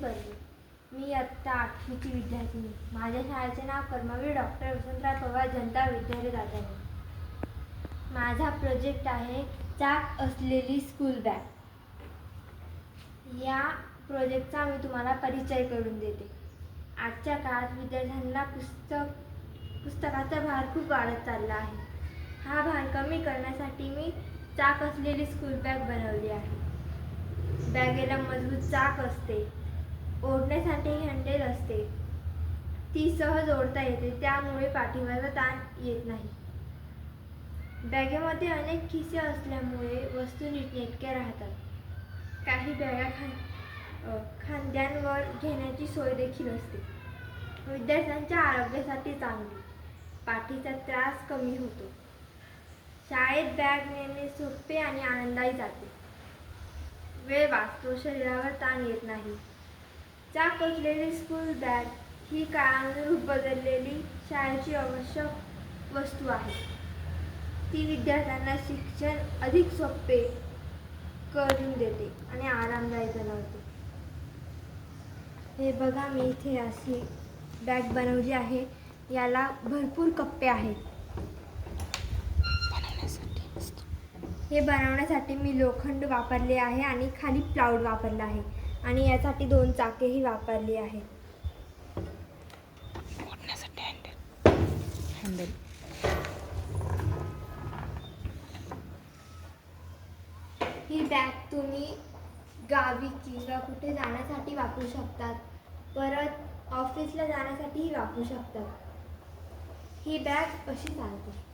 करते. मी इयत्ता 8वीची विद्यार्थिनी. माझ्या शाळेचे नाव कर्मवीर डॉक्टर वसंतराव पवार जनता विद्यालय दादर. माझा प्रोजेक्ट आहे चाक असलेली स्कूल बॅग. या प्रोजेक्टचा मी तुम्हाला परिचय करून देते. आजच्या काळात विद्यार्थ्यांना पुस्तकाचा भार खूप वाढत चालला आहे. हा भार कमी करण्यासाठी मी चाक असलेली स्कूल बॅग बनवली आहे. बॅगेला मजबूत चाक असते, ओढण्यासाठी हँडल असते, ती सहज ओढता येते, त्यामुळे पाठीवरचा ताण येत नाही. बॅगेमध्ये अनेक खिसे असल्यामुळे वस्तू नीटनेटक्या राहतात. काही बॅगा खांद्यांवर घेण्याची सोय देखील असते. विद्यार्थ्यांच्या आरोग्यासाठी चांगली, पाठीचा त्रास कमी होतो. शाळेत बॅग नेणे सोपे आणि आनंदायी जाते. वेळ वाचतो, शरीरावर ताण येत नाही. चाक असलेली स्कूल बॅग ही काळानुरूप बदललेली शाळेची आवश्यक वस्तू आहे. ती विद्यार्थ्यांना शिक्षण अधिक सोपे करून देते आणि आरामदायी बनवते. हे बघा, मी इथे अशी बॅग बनवली आहे. याला भरपूर कप्पे आहेत. हे बनवण्यासाठी मी लोखंड वापरले आहे आणि खाली प्लाऊड वापरला आहे आणि यासाठी 2 चाकेही वापरली आहेत. हँडल. ही बॅग तुम्ही गावी किंवा कुठे जाण्यासाठी वापरू शकतात. परत ऑफिसला जाण्यासाठीही वापरू शकतात. ही बॅग अशी चालते.